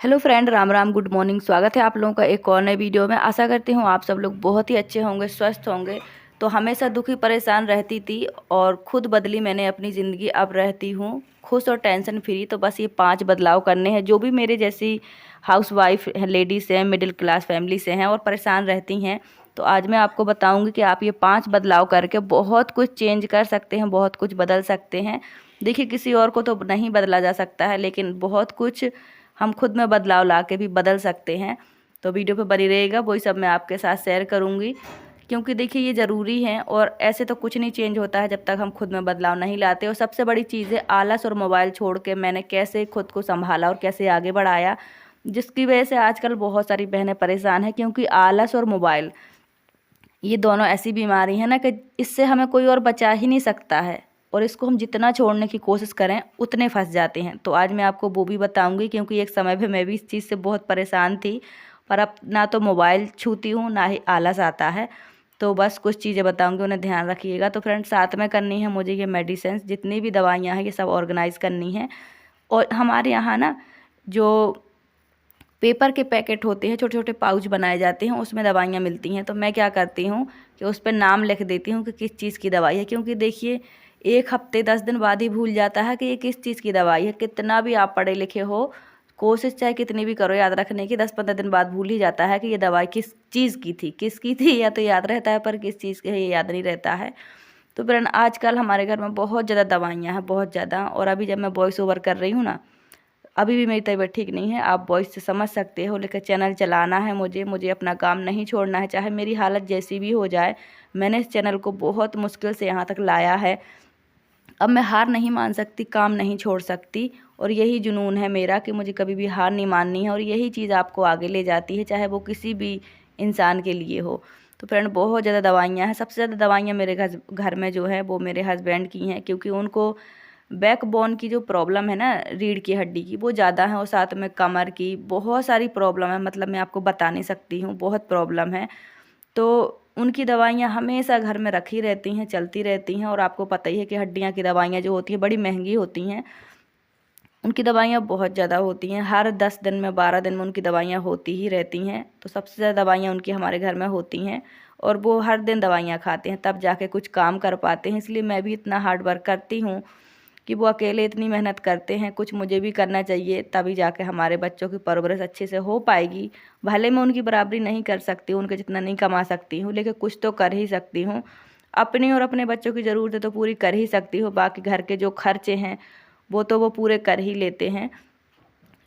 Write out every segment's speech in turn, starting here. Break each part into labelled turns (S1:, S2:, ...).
S1: Hello friend, Ram Ram, good morning. स्वागत है आप लोगों का एक और नए वीडियो में। आशा करती हूँ आप सब लोग बहुत ही अच्छे होंगे, स्वस्थ होंगे। तो हमेशा दुखी परेशान रहती थी और खुद बदली मैंने अपनी ज़िंदगी। अब रहती हूँ खुश और टेंशन फ्री। तो बस ये 5 बदलाव करने हैं जो भी मेरे जैसी हाउस वाइफ लेडीज़ हैं, मिडिल क्लास फैमिली से हैं और परेशान रहती हैं। तो आज मैं आपको बताऊँगी कि आप ये 5 बदलाव करके बहुत कुछ चेंज कर सकते हैं, बहुत कुछ बदल सकते हैं। देखिए, किसी और को तो नहीं बदला जा सकता है, लेकिन बहुत कुछ हम खुद में बदलाव ला के भी बदल सकते हैं। तो वीडियो पे बनी रहेगा, वही सब मैं आपके साथ शेयर करूँगी, क्योंकि देखिए ये ज़रूरी है। और ऐसे तो कुछ नहीं चेंज होता है जब तक हम खुद में बदलाव नहीं लाते। और सबसे बड़ी चीज़ है आलस और मोबाइल छोड़ के मैंने कैसे खुद को संभाला और कैसे आगे बढ़ाया, जिसकी वजह से आजकल बहुत सारी बहनें परेशान हैं। क्योंकि आलस और मोबाइल, ये दोनों ऐसी बीमारी है ना कि इससे हमें कोई और बचा ही नहीं सकता है। और इसको हम जितना छोड़ने की कोशिश करें उतने फंस जाते हैं। तो आज मैं आपको वो भी बताऊंगी, क्योंकि एक समय पे मैं भी इस चीज़ से बहुत परेशान थी। पर अब ना तो मोबाइल छूती हूँ, ना ही आलस आता है। तो बस कुछ चीज़ें बताऊंगी, उन्हें ध्यान रखिएगा। तो फ्रेंड्स, साथ में करनी है मुझे ये मेडिसिन, जितनी भी दवाइयाँ हैं ये सब ऑर्गेनाइज करनी है। और हमारे यहाँ ना जो पेपर के पैकेट होते हैं, छोटे छोटे पाउच बनाए जाते हैं, उसमें दवाइयाँ मिलती हैं। तो मैं क्या करती हूँ कि उस पर नाम लिख देती हूँ कि किस चीज़ की दवाई है। क्योंकि देखिए, 1 हफ्ते 10 दिन बाद ही भूल जाता है कि ये किस चीज़ की दवाई है। कितना भी आप पढ़े लिखे हो, कोशिश चाहे कितनी भी करो याद रखने की, 10-15 दिन बाद भूल ही जाता है कि ये दवाई किस चीज़ की थी। किसकी थी या तो याद रहता है, पर किस चीज़ की है ये याद नहीं रहता है। तो फिर आजकल हमारे घर में बहुत ज़्यादा दवाइयाँ हैं, बहुत ज़्यादा। और अभी जब मैं वॉइस ओवर कर रही हूँ ना, अभी भी मेरी तबीयत ठीक नहीं है, आप वॉइस से समझ सकते हो। लेकिन चैनल चलाना है मुझे अपना काम नहीं छोड़ना है, चाहे मेरी हालत जैसी भी हो जाए। मैंने इस चैनल को बहुत मुश्किल से यहाँ तक लाया है। अब मैं हार नहीं मान सकती, काम नहीं छोड़ सकती। और यही जुनून है मेरा कि मुझे कभी भी हार नहीं माननी है। और यही चीज़ आपको आगे ले जाती है, चाहे वो किसी भी इंसान के लिए हो। तो फ्रेंड, बहुत ज़्यादा दवाइयाँ हैं। सबसे ज़्यादा दवाइयाँ मेरे घर में जो है वो मेरे हस्बैंड की हैं, क्योंकि उनको बैकबोन की जो प्रॉब्लम है ना, रीढ़ की हड्डी की, वो ज़्यादा है। और साथ में कमर की बहुत सारी प्रॉब्लम है, मतलब मैं आपको बता नहीं सकती हूँ, बहुत प्रॉब्लम है। तो उनकी दवाइयाँ हमेशा घर में रखी रहती हैं, चलती रहती हैं। और आपको पता ही है कि हड्डियाँ की दवाइयाँ जो होती हैं बड़ी महंगी होती हैं। उनकी दवाइयाँ बहुत ज़्यादा होती हैं, हर 10 दिन में 12 दिन में उनकी दवाइयाँ होती ही रहती हैं। तो सबसे ज़्यादा दवाइयाँ उनकी हमारे घर में होती हैं। और वो हर दिन दवाइयाँ खाते हैं, तब जाके कुछ काम कर पाते हैं। इसलिए मैं भी इतना हार्ड वर्क करती हूँ कि वो अकेले इतनी मेहनत करते हैं, कुछ मुझे भी करना चाहिए, तभी जाके हमारे बच्चों की परवरिश अच्छे से हो पाएगी। भले मैं उनकी बराबरी नहीं कर सकती हूँ, उनके जितना नहीं कमा सकती हूँ, लेकिन कुछ तो कर ही सकती हूँ। अपनी और अपने बच्चों की ज़रूरतें तो पूरी कर ही सकती हूँ, बाकी घर के जो खर्चे हैं वो तो वो पूरे कर ही लेते हैं।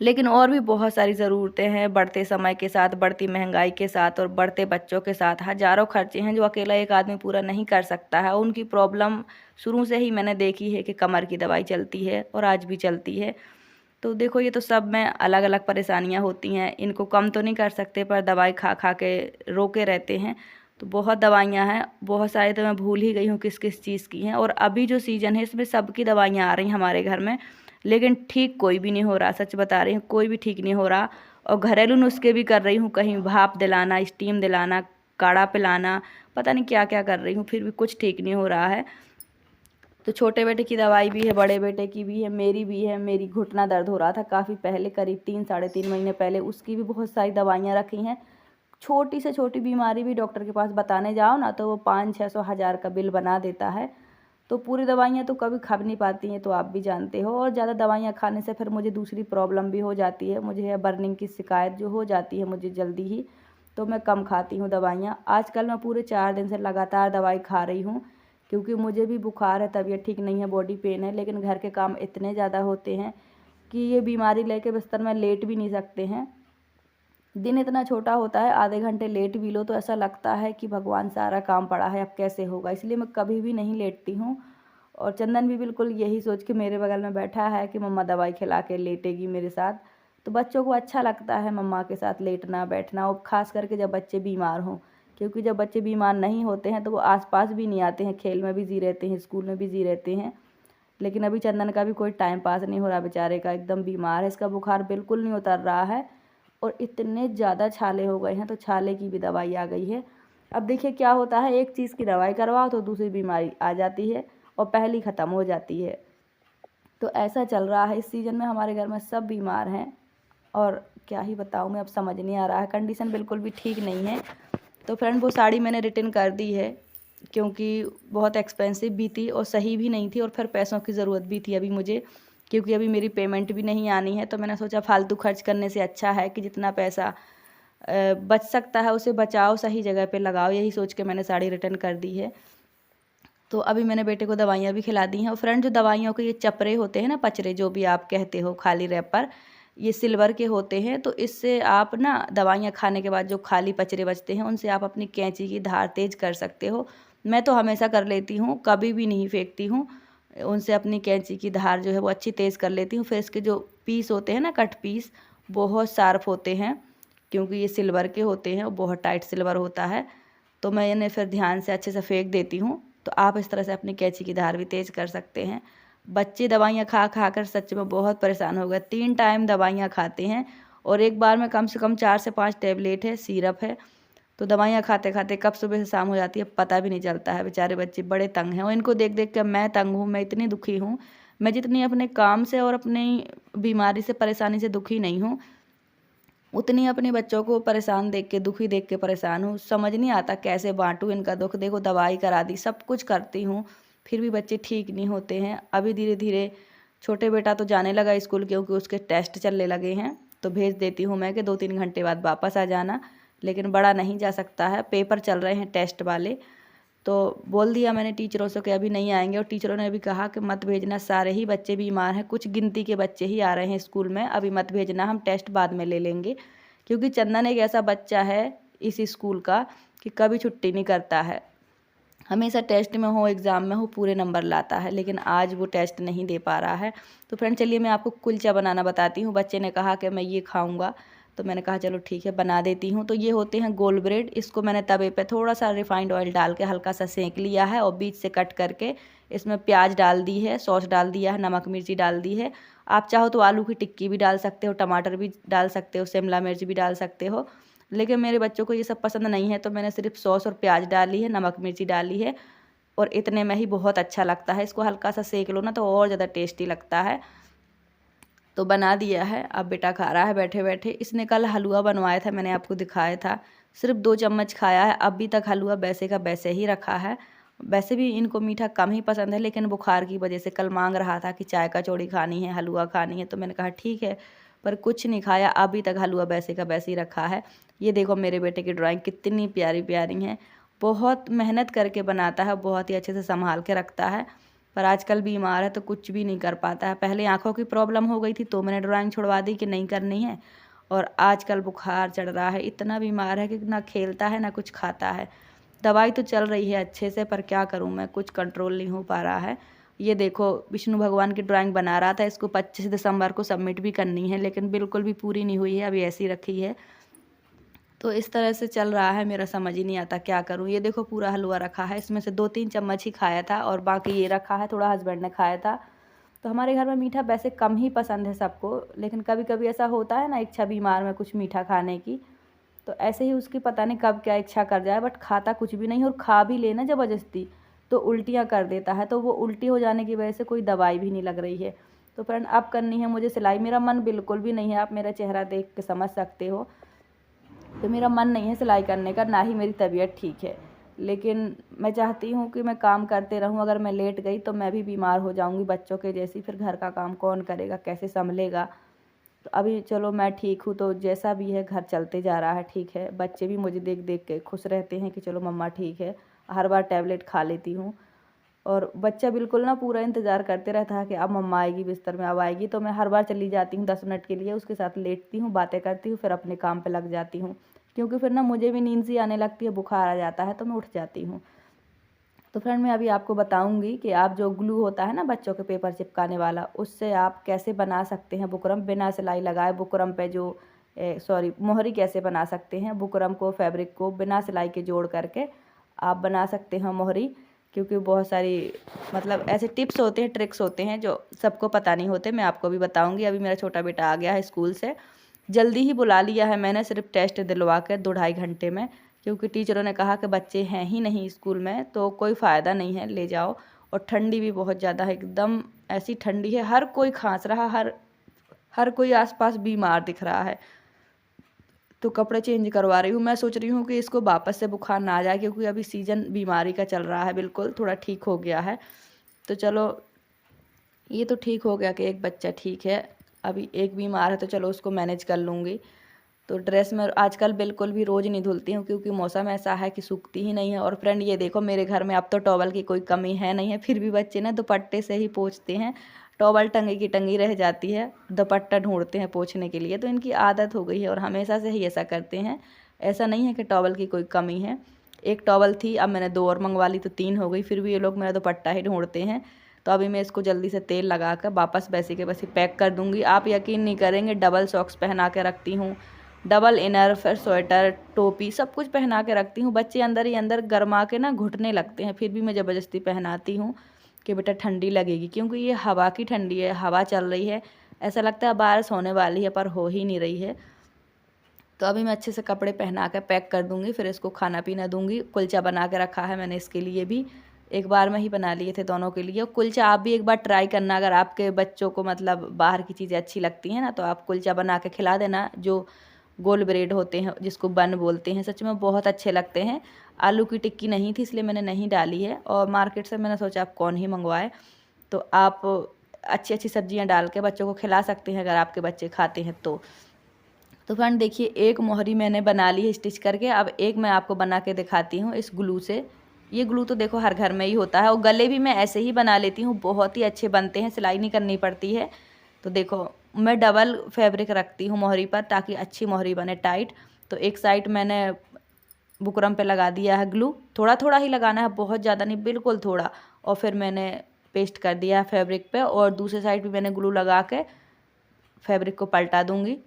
S1: लेकिन और भी बहुत सारी ज़रूरतें हैं, बढ़ते समय के साथ, बढ़ती महंगाई के साथ और बढ़ते बच्चों के साथ हज़ारों खर्चे हैं जो अकेला एक आदमी पूरा नहीं कर सकता है। उनकी प्रॉब्लम शुरू से ही मैंने देखी है कि कमर की दवाई चलती है और आज भी चलती है। तो देखो, ये तो सब में अलग अलग परेशानियां होती हैं, इनको कम तो नहीं कर सकते, पर दवाई खा खा के रोके रहते हैं। तो बहुत दवाइयां हैं, बहुत सारी तो मैं भूल ही गई हूँ किस किस चीज़ की हैं। और अभी जो सीज़न है इसमें सबकी दवाइयाँ आ रही हैं हमारे घर में, लेकिन ठीक कोई भी नहीं हो रहा। सच बता रही हूँ, कोई भी ठीक नहीं हो रहा। और घरेलू नुस्खे भी कर रही हूँ, कहीं भाप दिलाना, स्टीम दिलाना, काढ़ा पिलाना, पता नहीं क्या क्या कर रही हूँ, फिर भी कुछ ठीक नहीं हो रहा है। तो छोटे बेटे की दवाई भी है, बड़े बेटे की भी है, मेरी भी है। मेरी घुटना दर्द हो रहा था काफ़ी पहले, करीब 3-3.5 महीने पहले, उसकी भी बहुत सारी दवाइयाँ रखी हैं। छोटी से छोटी बीमारी भी डॉक्टर के पास बताने जाओ ना तो वो 500-600 हज़ार का बिल बना देता है। तो पूरी दवाइयाँ तो कभी खा नहीं पाती हैं, तो आप भी जानते हो। और ज़्यादा दवाइयाँ खाने से फिर मुझे दूसरी प्रॉब्लम भी हो जाती है, मुझे है बर्निंग की शिकायत जो हो जाती है मुझे जल्दी ही। तो मैं कम खाती हूँ दवाइयाँ। आजकल मैं पूरे 4 दिन से लगातार दवाई खा रही हूँ, क्योंकि मुझे भी बुखार है, तबीयत ठीक नहीं है, बॉडी पेन है। लेकिन घर के काम इतने ज़्यादा होते हैं कि ये बीमारी लेके बिस्तर में लेट भी नहीं सकते हैं। दिन इतना छोटा होता है, आधे घंटे लेट भी लो तो ऐसा लगता है कि भगवान सारा काम पड़ा है, अब कैसे होगा। इसलिए मैं कभी भी नहीं लेटती हूँ। और चंदन भी बिल्कुल यही सोच के मेरे बगल में बैठा है कि मम्मा दवाई खिला के लेटेगी मेरे साथ। तो बच्चों को अच्छा लगता है मम्मा के साथ लेटना बैठना, और ख़ास करके जब बच्चे बीमार हों। क्योंकि जब बच्चे बीमार नहीं होते हैं तो वो आसपास भी नहीं आते हैं, खेल में बिज़ी रहते हैं, स्कूल में बिज़ी रहते हैं। लेकिन अभी चंदन का भी कोई टाइम पास नहीं हो रहा, बेचारे का एकदम बीमार है, इसका बुखार बिल्कुल नहीं उतर रहा है। और इतने ज़्यादा छाले हो गए हैं, तो छाले की भी दवाई आ गई है। अब देखिए क्या होता है, एक चीज़ की दवाई करवाओ तो दूसरी बीमारी आ जाती है और पहली ख़त्म हो जाती है। तो ऐसा चल रहा है इस सीज़न में, हमारे घर में सब बीमार हैं। और क्या ही बताऊँ मैं, अब समझ नहीं आ रहा है, कंडीशन बिल्कुल भी ठीक नहीं है। तो फ्रेंड वो साड़ी मैंने रिटर्न कर दी है, क्योंकि बहुत एक्सपेंसिव भी थी और सही भी नहीं थी, और फिर पैसों की ज़रूरत भी थी अभी मुझे, क्योंकि अभी मेरी पेमेंट भी नहीं आनी है। तो मैंने सोचा फालतू खर्च करने से अच्छा है कि जितना पैसा बच सकता है उसे बचाओ, सही जगह पे लगाओ, यही सोच के मैंने साड़ी रिटर्न कर दी है। तो अभी मैंने बेटे को दवाइयाँ भी खिला दी हैं। और फ्रेंड जो दवाइयों के ये चपरे होते हैं ना, पचरे जो भी आप कहते हो, खाली रैपर, ये सिल्वर के होते हैं। तो इससे आप ना दवाइयाँ खाने के बाद जो खाली पचरे बचते हैं उनसे आप अपनी कैंची की धार तेज कर सकते हो। मैं तो हमेशा कर लेती हूँ, कभी भी नहीं फेंकती हूँ, उनसे अपनी कैंची की धार जो है वो अच्छी तेज़ कर लेती हूँ। फिर इसके जो पीस होते हैं ना, कट पीस, बहुत शार्प होते हैं, क्योंकि ये सिल्वर के होते हैं और बहुत टाइट सिल्वर होता है। तो मैं इन्हें फिर ध्यान से अच्छे से फेंक देती हूँ। तो आप इस तरह से अपनी कैंची की धार भी तेज़ कर सकते हैं। बच्चे दवाइयाँ खा खा कर सच में बहुत परेशान हो गए, 3 टाइम दवाइयाँ खाते हैं, और एक बार में कम से कम 4 से 5 टैबलेट है, सिरप है। तो दवाइयाँ खाते खाते कब सुबह से शाम हो जाती है पता भी नहीं चलता है। बेचारे बच्चे बड़े तंग हैं, और इनको देख देख कर मैं तंग हूँ, मैं इतनी दुखी हूँ। मैं जितनी अपने काम से और अपनी बीमारी से, परेशानी से दुखी नहीं हूँ, उतनी अपने बच्चों को परेशान देख के, दुखी देख के परेशान हूँ। समझ नहीं आता कैसे बांटूँ इनका दुख। देखो दवाई करा दी, सब कुछ करती हूँ, फिर भी बच्चे ठीक नहीं होते हैं। अभी धीरे धीरे छोटे बेटा तो जाने लगा स्कूल, क्योंकि उसके टेस्ट चलने लगे हैं, तो भेज देती हूँ मैं कि 2-3 घंटे बाद वापस आ जाना। लेकिन बड़ा नहीं जा सकता है, पेपर चल रहे हैं टेस्ट वाले। तो बोल दिया मैंने टीचरों से कि अभी नहीं आएंगे, और टीचरों ने भी कहा कि मत भेजना, सारे ही बच्चे बीमार हैं, कुछ गिनती के बच्चे ही आ रहे हैं स्कूल में, अभी मत भेजना, हम टेस्ट बाद में ले लेंगे। क्योंकि चंदन एक ऐसा बच्चा है इस स्कूल का कि कभी छुट्टी नहीं करता है, हमेशा टेस्ट में हो, एग्ज़ाम में हो, पूरे नंबर लाता है। लेकिन आज वो टेस्ट नहीं दे पा रहा है। तो फ्रेंड चलिए मैं आपको कुलचा बनाना बताती हूँ। बच्चे ने कहा कि मैं ये खाऊंगा, तो मैंने कहा चलो ठीक है बना देती हूँ। तो ये होते हैं गोल ब्रेड, इसको मैंने तवे पे थोड़ा सा रिफाइंड ऑयल डाल के हल्का सा सेंक लिया है, और बीच से कट करके इसमें प्याज डाल दी है, सॉस डाल दिया है, नमक मिर्ची डाल दी है। आप चाहो तो आलू की टिक्की भी डाल सकते हो, टमाटर भी डाल सकते हो, शिमला मिर्च भी डाल सकते हो, लेकिन मेरे बच्चों को ये सब पसंद नहीं है, तो मैंने सिर्फ सॉस और प्याज डाली है, नमक मिर्ची डाली है, और इतने में ही बहुत अच्छा लगता है। इसको हल्का सा सेक लो ना तो और ज़्यादा टेस्टी लगता है। तो बना दिया है, अब बेटा खा रहा है बैठे बैठे। इसने कल हलवा बनवाया था, मैंने आपको दिखाया था, सिर्फ 2 चम्मच खाया है, अभी तक हलवा वैसे का वैसे ही रखा है। वैसे भी इनको मीठा कम ही पसंद है, लेकिन बुखार की वजह से कल मांग रहा था कि चाय कचौड़ी खानी है, हलवा खानी है, तो मैंने कहा ठीक है, पर कुछ नहीं खाया, अभी तक हलवा वैसे का वैसे ही रखा है। ये देखो मेरे बेटे की ड्राइंग कितनी प्यारी प्यारी हैं, बहुत मेहनत करके बनाता है, बहुत ही अच्छे से संभाल के रखता है, पर आजकल बीमार है तो कुछ भी नहीं कर पाता है। पहले आंखों की प्रॉब्लम हो गई थी तो मैंने ड्राइंग छुड़वा दी कि नहीं करनी है, और आजकल बुखार चढ़ रहा है, इतना बीमार है कि ना खेलता है ना कुछ खाता है। दवाई तो चल रही है अच्छे से, पर क्या करूं मैं, कुछ कंट्रोल नहीं हो पा रहा है। ये देखो विष्णु भगवान की ड्राइंग बना रहा था, इसको 25 दिसंबर को सबमिट भी करनी है, लेकिन बिल्कुल भी पूरी नहीं हुई है, अभी ऐसी रखी है। तो इस तरह से चल रहा है मेरा, समझ ही नहीं आता क्या करूं। ये देखो पूरा हलवा रखा है, इसमें से 2-3 चम्मच ही खाया था, और बाकी ये रखा है, थोड़ा हस्बैंड ने खाया था। तो हमारे घर में मीठा वैसे कम ही पसंद है सबको, लेकिन कभी कभी ऐसा होता है ना इच्छा बीमार में कुछ मीठा खाने की, तो ऐसे ही उसकी पता नहीं कब क्या इच्छा कर जाए, बट खाता कुछ भी नहीं, और खा भी लेना ज़बरदस्ती तो उल्टियाँ कर देता है। तो वो उल्टी हो जाने की वजह से कोई दवाई भी नहीं लग रही है। तो फ्रेंड अब करनी है मुझे सिलाई, मेरा मन बिल्कुल भी नहीं है, आप मेरा चेहरा देख के समझ सकते हो। तो मेरा मन नहीं है सिलाई करने का, ना ही मेरी तबीयत ठीक है, लेकिन मैं चाहती हूँ कि मैं काम करते रहूँ। अगर मैं लेट गई तो मैं भी बीमार हो जाऊँगी बच्चों के जैसी, फिर घर का काम कौन करेगा, कैसे संभलेगा। तो अभी चलो मैं ठीक हूँ, तो जैसा भी है घर चलते जा रहा है, ठीक है। बच्चे भी मुझे देख देख के खुश रहते हैं कि चलो मम्मा ठीक है, हर बार टैबलेट खा लेती हूँ। और बच्चा बिल्कुल ना पूरा इंतज़ार करते रहता है कि अब मम्मा आएगी बिस्तर में, अब आएगी। तो मैं हर बार चली जाती हूँ 10 मिनट के लिए, उसके साथ लेटती हूँ, बातें करती हूँ, फिर अपने काम पे लग जाती हूँ, क्योंकि फिर ना मुझे भी नींद सी आने लगती है, बुखार आ जाता है तो मैं उठ जाती हूँ। तो फ्रेंड मैं अभी आपको बताऊंगी कि आप जो ग्लू होता है ना बच्चों के पेपर चिपकाने वाला, उससे आप कैसे बना सकते हैं बुकरम बिना सिलाई लगाए। बुकरम पे जो मोहरी कैसे बना सकते हैं, बुकरम को, फैब्रिक को बिना सिलाई के जोड़ करके आप बना सकते हैं मोहरी। क्योंकि बहुत सारी मतलब ऐसे टिप्स होते हैं, ट्रिक्स होते हैं जो सबको पता नहीं होते, मैं आपको भी बताऊंगी। अभी मेरा छोटा बेटा आ गया है स्कूल से, जल्दी ही बुला लिया है मैंने, सिर्फ टेस्ट दिलवा कर 2-2.5 घंटे में, क्योंकि टीचरों ने कहा कि बच्चे हैं ही नहीं स्कूल में तो कोई फ़ायदा नहीं है, ले जाओ। और ठंडी भी बहुत ज़्यादा है, एकदम ऐसी ठंडी है, हर कोई खांस रहा, हर कोई आसपास बीमार दिख रहा है। तो कपड़े चेंज करवा रही हूँ। मैं सोच रही हूँ कि इसको वापस से बुखार ना आ जाए, क्योंकि अभी सीज़न बीमारी का चल रहा है, बिल्कुल थोड़ा ठीक हो गया है। तो चलो ये तो ठीक हो गया कि एक बच्चा ठीक है, अभी एक बीमार है तो चलो उसको मैनेज कर लूँगी। तो ड्रेस मैं आजकल बिल्कुल भी रोज़ नहीं धुलती हूँ, क्योंकि मौसम ऐसा है कि सूखती ही नहीं है। और फ्रेंड ये देखो, मेरे घर में अब तो टॉवल की कोई कमी है नहीं है, फिर भी बच्चे ना दुपट्टे से ही पोंछते हैं। टॉवल टंगी की टंगी रह जाती है, दुपट्टा ढूंढते हैं पोंछने के लिए। तो इनकी आदत हो गई है और हमेशा से ही ऐसा करते हैं। ऐसा नहीं है कि टॉवल की कोई कमी है। एक टॉवल थी, अब मैंने 2 और मंगवा ली तो 3 हो गई, फिर भी ये लोग मेरा दुपट्टा ही ढूंढते हैं। तो अभी मैं इसको जल्दी से तेल लगा कर वापस वैसे के वैसे पैक कर दूँगी। आप यकीन नहीं करेंगे, डबल सॉक्स पहना के रखती हूँ, डबल इनर, फिर स्वेटर, टोपी, सब कुछ पहना के रखती हूँ। बच्चे अंदर ही अंदर गरमा के ना घुटने लगते हैं, फिर भी मैं ज़बरदस्ती पहनाती हूँ कि बेटा ठंडी लगेगी, क्योंकि ये हवा की ठंडी है, हवा चल रही है, ऐसा लगता है बारिश होने वाली है, पर हो ही नहीं रही है। तो अभी मैं अच्छे से कपड़े पहना कर पैक कर दूँगी, फिर इसको खाना पीना दूँगी। कुलचा बना के रखा है मैंने इसके लिए भी, एक बार में ही बना लिए थे दोनों के लिए। कुलचा आप भी एक बार ट्राई करना, अगर आपके बच्चों को मतलब बाहर की चीज़ें अच्छी लगती हैं ना, तो आप कुलचा बना के खिला देना। जो गोल ब्रेड होते हैं जिसको बन बोलते हैं, सच में बहुत अच्छे लगते हैं। आलू की टिक्की नहीं थी इसलिए मैंने नहीं डाली है, और मार्केट से मैंने सोचा आप कौन ही मंगवाए। तो आप अच्छी अच्छी सब्जियां डाल के बच्चों को खिला सकते हैं, अगर आपके बच्चे खाते हैं तो। फ्रेंड देखिए, एक मोहरी मैंने बना ली है स्टिच करके। अब एक मैं आपको बना के दिखाती हूँ इस ग्लू से। ये ग्लू तो देखो हर घर में ही होता है, और गले भी मैं ऐसे ही बना लेती हूँ, बहुत ही अच्छे बनते हैं, सिलाई नहीं करनी पड़ती है। तो देखो मैं डबल फैब्रिक रखती हूँ मोहरी पर, ताकि अच्छी मोहरी बने टाइट। तो एक साइड मैंने बुकरम पे लगा दिया है ग्लू, थोड़ा थोड़ा ही लगाना है, बहुत ज़्यादा नहीं, बिल्कुल थोड़ा। और फिर मैंने पेस्ट कर दिया है फैब्रिक पे, और दूसरे साइड भी मैंने ग्लू लगा के फैब्रिक को पलटा दूँगी।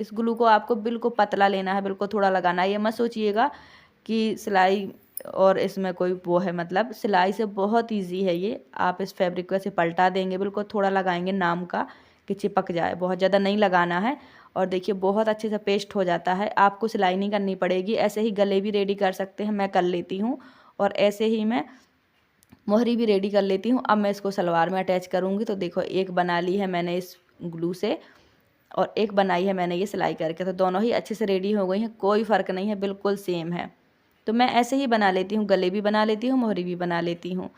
S1: इस ग्लू को आपको बिल्कुल पतला लेना है, बिल्कुल थोड़ा लगाना है। ये मत सोचिएगा कि सिलाई और इसमें कोई वो है, मतलब सिलाई से बहुत इजी है ये। आप इस फैब्रिक को ऐसे पलटा देंगे, बिल्कुल थोड़ा लगाएंगे नाम का कि चिपक जाए, बहुत ज़्यादा नहीं लगाना है। और देखिए बहुत अच्छे से पेस्ट हो जाता है, आपको सिलाई नहीं करनी पड़ेगी। ऐसे ही गले भी रेडी कर सकते हैं, मैं कर लेती हूँ, और ऐसे ही मैं मोहरी भी रेडी कर लेती हूँ। अब मैं इसको सलवार में अटैच करूँगी। तो देखो एक बना ली है मैंने इस ग्लू से, और एक बनाई है मैंने ये सिलाई करके। तो दोनों ही अच्छे से रेडी हो गई हैं, कोई फ़र्क नहीं है, बिल्कुल सेम है। तो मैं ऐसे ही बना लेती हूँ, गले भी बना लेती हूँ, मोहरी भी बना लेती हूँ।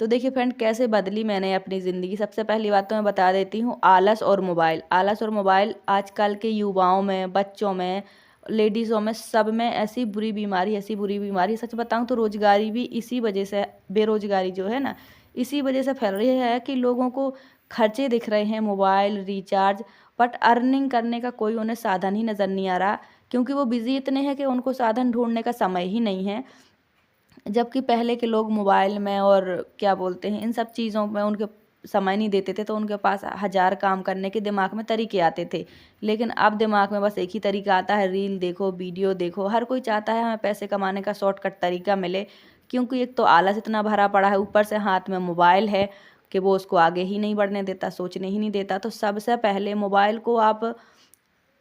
S1: तो देखिए फ्रेंड, कैसे बदली मैंने अपनी ज़िंदगी। सबसे पहली बात तो मैं बता देती हूँ, आलस और मोबाइल। आलस और मोबाइल आजकल के युवाओं में, बच्चों में, लेडीज़ों में, सब में ऐसी बुरी बीमारी, ऐसी बुरी बीमारी। सच बताऊँ तो रोज़गारी भी इसी वजह से, बेरोज़गारी जो है ना, इसी वजह से फैल रही है कि लोगों को खर्चे दिख रहे हैं, मोबाइल रिचार्ज, बट अर्निंग करने का कोई उन्हें साधन ही नज़र नहीं आ रहा, क्योंकि वो बिज़ी इतने हैं कि उनको साधन ढूंढने का समय ही नहीं है। जबकि पहले के लोग मोबाइल में और क्या बोलते हैं इन सब चीज़ों में उनके समय नहीं देते थे, तो उनके पास हज़ार काम करने के दिमाग में तरीके आते थे। लेकिन अब दिमाग में बस एक ही तरीका आता है, रील देखो, वीडियो देखो। हर कोई चाहता है हमें पैसे कमाने का शॉर्टकट तरीका मिले, क्योंकि एक तो आलस इतना भरा पड़ा है, ऊपर से हाथ में मोबाइल है कि वो उसको आगे ही नहीं बढ़ने देता, सोचने ही नहीं देता। तो सबसे पहले मोबाइल को आप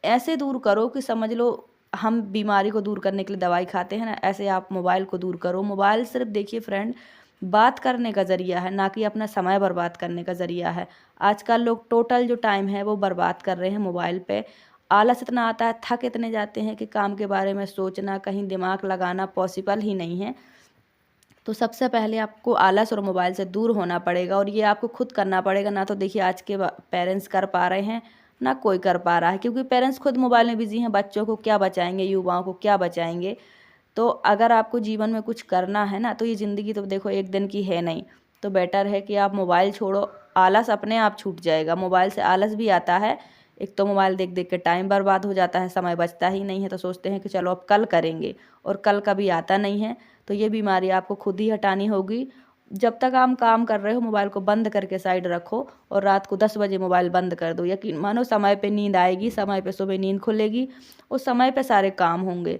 S1: ऐसे दूर करो कि समझ लो हम बीमारी को दूर करने के लिए दवाई खाते हैं ना, ऐसे आप मोबाइल को दूर करो। मोबाइल सिर्फ देखिए फ्रेंड, बात करने का ज़रिया है, ना कि अपना समय बर्बाद करने का ज़रिया है। आजकल लोग टोटल जो टाइम है वो बर्बाद कर रहे हैं मोबाइल पे। आलस इतना आता है, थक इतने जाते हैं कि काम के बारे में सोचना, कहीं दिमाग लगाना पॉसिबल ही नहीं है। तो सबसे पहले आपको आलस और मोबाइल से दूर होना पड़ेगा, और ये आपको खुद करना पड़ेगा। ना तो देखिए आज के पेरेंट्स कर पा रहे हैं, ना कोई कर पा रहा है, क्योंकि पेरेंट्स खुद मोबाइल में बिजी हैं। बच्चों को क्या बचाएंगे, युवाओं को क्या बचाएंगे। तो अगर आपको जीवन में कुछ करना है ना, तो ये ज़िंदगी तो देखो एक दिन की है नहीं। तो बेटर है कि आप मोबाइल छोड़ो, आलस अपने आप छूट जाएगा। मोबाइल से आलस भी आता है, एक तो मोबाइल देख देख के टाइम बर्बाद हो जाता है, समय बचता ही नहीं है। तो सोचते हैं कि चलो अब कल करेंगे, और कल कभी आता नहीं है। तो ये बीमारी आपको खुद ही हटानी होगी। जब तक आप काम कर रहे हो, मोबाइल को बंद करके साइड रखो, और रात को 10 बजे मोबाइल बंद कर दो। यकीन मानो समय पे नींद आएगी, समय पे सुबह नींद खुलेगी, और समय पे सारे काम होंगे।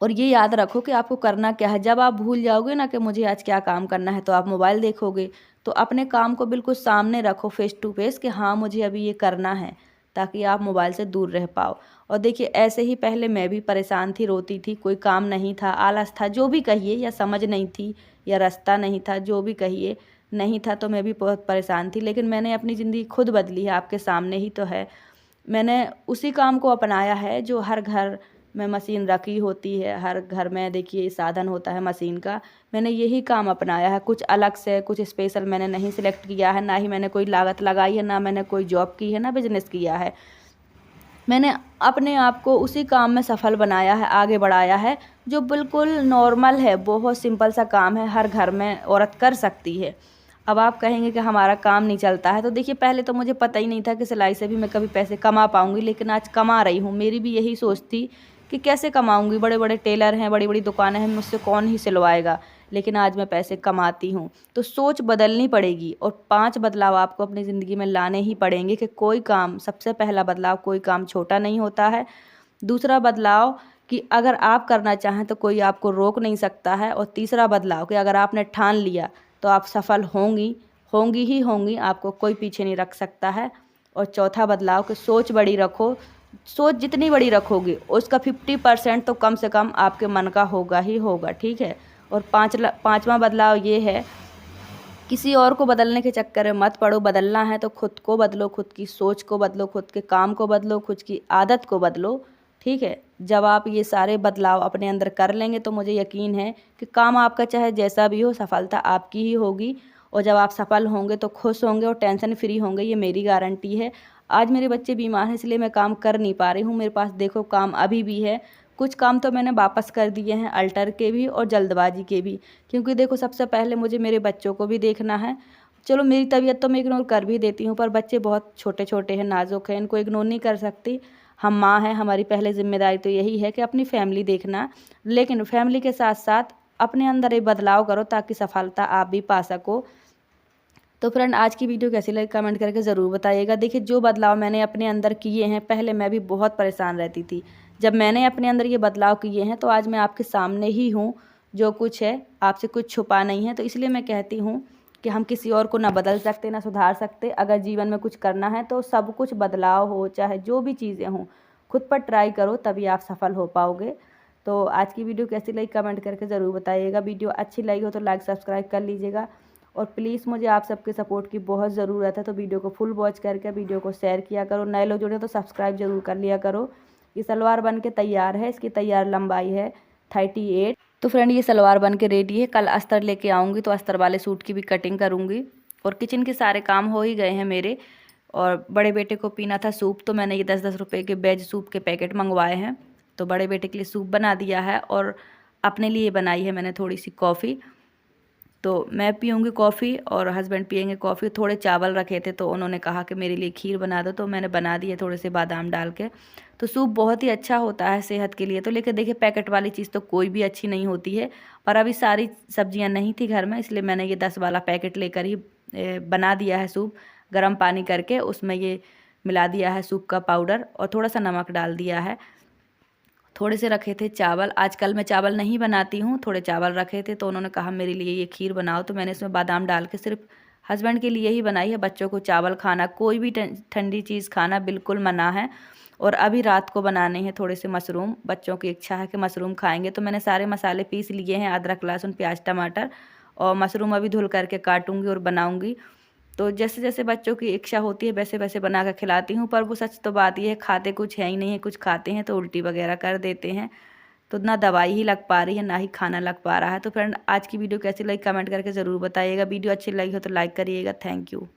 S1: और ये याद रखो कि आपको करना क्या है। जब आप भूल जाओगे ना कि मुझे आज क्या काम करना है, तो आप मोबाइल देखोगे। तो अपने काम को बिल्कुल सामने रखो, फेस टू फेस, कि हाँ मुझे अभी ये करना है, ताकि आप मोबाइल से दूर रह पाओ। और देखिए ऐसे ही पहले मैं भी परेशान थी, रोती थी, कोई काम नहीं था, आलस था, जो भी कहिए, या समझ नहीं थी, या रास्ता नहीं था, जो भी कहिए, नहीं था, तो मैं भी बहुत परेशान थी। लेकिन मैंने अपनी ज़िंदगी खुद बदली है, आपके सामने ही तो है। मैंने उसी काम को अपनाया है जो हर घर में मशीन रखी होती है, हर घर में देखिए साधन होता है मशीन का। मैंने यही काम अपनाया है, कुछ अलग से कुछ स्पेशल मैंने नहीं सिलेक्ट किया है, ना ही मैंने कोई लागत लगाई है, ना मैंने कोई जॉब की है, ना बिजनेस किया है। मैंने अपने आप को उसी काम में सफल बनाया है, आगे बढ़ाया है, जो बिल्कुल नॉर्मल है, बहुत सिंपल सा काम है, हर घर में औरत कर सकती है। अब आप कहेंगे कि हमारा काम नहीं चलता है, तो देखिए पहले तो मुझे पता ही नहीं था कि सिलाई से भी मैं कभी पैसे कमा पाऊँगी, लेकिन आज कमा रही हूँ। मेरी भी यही सोच थी कि कैसे कमाऊँगी, बड़े बड़े टेलर हैं, बड़ी बड़ी दुकानें हैं, मुझसे कौन ही सिलवाएगा, लेकिन आज मैं पैसे कमाती हूँ। तो सोच बदलनी पड़ेगी और 5 बदलाव आपको अपनी ज़िंदगी में लाने ही पड़ेंगे कि कोई काम, सबसे पहला बदलाव, कोई काम छोटा नहीं होता है। दूसरा बदलाव कि अगर आप करना चाहें तो कोई आपको रोक नहीं सकता है। और तीसरा बदलाव कि अगर आपने ठान लिया तो आप सफल होंगी, होंगी ही होंगी, आपको कोई पीछे नहीं रख सकता है। और चौथा बदलाव कि सोच बड़ी रखो, सोच जितनी बड़ी रखोगे उसका 50% तो कम से कम आपके मन का होगा ही होगा, ठीक है। और पाँचवा बदलाव ये है, किसी और को बदलने के चक्कर में मत पड़ो, बदलना है तो खुद को बदलो, खुद की सोच को बदलो, खुद के काम को बदलो, खुद की आदत को बदलो, ठीक है। जब आप ये सारे बदलाव अपने अंदर कर लेंगे तो मुझे यकीन है कि काम आपका चाहे जैसा भी हो, सफलता आपकी ही होगी। और जब आप सफल होंगे तो खुश होंगे और टेंशन फ्री होंगे, ये मेरी गारंटी है। आज मेरे बच्चे बीमार हैं इसलिए मैं काम कर नहीं पा रही हूँ, मेरे पास देखो काम अभी भी है। कुछ काम तो मैंने वापस कर दिए हैं, अल्टर के भी और जल्दबाजी के भी, क्योंकि देखो सबसे पहले मुझे मेरे बच्चों को भी देखना है। चलो मेरी तबीयत तो मैं इग्नोर कर भी देती हूँ, पर बच्चे बहुत छोटे छोटे हैं, नाजुक हैं, इनको इग्नोर नहीं कर सकती। हम माँ हैं, हमारी पहले जिम्मेदारी तो यही है कि अपनी फैमिली देखना, लेकिन फैमिली के साथ साथ अपने अंदर एक बदलाव करो ताकि सफलता आप भी पा सको। तो फ्रेंड, आज की वीडियो कैसी लगी कमेंट करके ज़रूर बताइएगा। देखिए जो बदलाव मैंने अपने अंदर किए हैं, पहले मैं भी बहुत परेशान रहती थी, जब मैंने अपने अंदर ये बदलाव किए हैं तो आज मैं आपके सामने ही हूँ। जो कुछ है आपसे कुछ छुपा नहीं है, तो इसलिए मैं कहती हूँ कि हम किसी और को ना बदल सकते ना सुधार सकते। अगर जीवन में कुछ करना है तो सब कुछ बदलाव हो, चाहे जो भी चीज़ें हों, खुद पर ट्राई करो, तभी आप सफल हो पाओगे। तो आज की वीडियो कैसी लगी कमेंट करके ज़रूर बताइएगा। वीडियो अच्छी लगी हो तो लाइक सब्सक्राइब कर लीजिएगा। और प्लीज़ मुझे आप सबके सपोर्ट की बहुत ज़रूरत है, तो वीडियो को फुल वॉच करके वीडियो को शेयर किया करो। नए लोग जुड़े तो सब्सक्राइब जरूर कर लिया करो। ये सलवार बन के तैयार है, इसकी तैयार लंबाई है 38। तो फ्रेंड ये सलवार बन के रेडी है, कल अस्तर लेके आऊँगी तो अस्तर वाले सूट की भी कटिंग करूँगी। और किचन के सारे काम हो ही गए हैं मेरे। और बड़े बेटे को पीना था सूप, तो मैंने ये 10-10 रुपये के वेज सूप के पैकेट मंगवाए हैं, तो बड़े बेटे के लिए सूप बना दिया है। और अपने लिए बनाई है मैंने थोड़ी सी कॉफ़ी, तो मैं पीऊँगी कॉफ़ी और हस्बैंड पियेंगे कॉफ़ी। थोड़े चावल रखे थे तो उन्होंने कहा कि मेरे लिए खीर बना दो, तो मैंने बना दी है थोड़े से बादाम डाल के। तो सूप बहुत ही अच्छा होता है सेहत के लिए। तो लेकिन देखिए पैकेट वाली चीज़ तो कोई भी अच्छी नहीं होती है, पर अभी सारी सब्जियां नहीं थी घर में, इसलिए मैंने ये 10 वाला पैकेट लेकर ही बना दिया है सूप। गर्म पानी करके उसमें ये मिला दिया है सूप का पाउडर और थोड़ा सा नमक डाल दिया है। थोड़े से रखे थे चावल, आजकल मैं चावल नहीं बनाती हूँ, थोड़े चावल रखे थे तो उन्होंने कहा मेरे लिए ये खीर बनाओ, तो मैंने इसमें बादाम डाल के सिर्फ हस्बैंड के लिए ही बनाई है। बच्चों को चावल खाना, कोई भी ठंडी चीज़ खाना बिल्कुल मना है। और अभी रात को बनाने हैं थोड़े से मशरूम, बच्चों की इच्छा है कि मशरूम खाएंगे, तो मैंने सारे मसाले पीस लिए हैं, अदरक लहसुन प्याज टमाटर। और मशरूम अभी धुल करके काटूंगी और बनाऊंगी। तो जैसे जैसे बच्चों की इच्छा होती है वैसे वैसे बना कर खिलाती हूँ। पर वो सच तो बात ये है, खाते कुछ है ही नहीं है, कुछ खाते हैं तो उल्टी वगैरह कर देते हैं। तो ना दवाई ही लग पा रही है, ना ही खाना लग पा रहा है। तो फ्रेंड आज की वीडियो कैसी लगी कमेंट करके ज़रूर बताइएगा। वीडियो अच्छी लगी हो तो लाइक करिएगा। Thank you.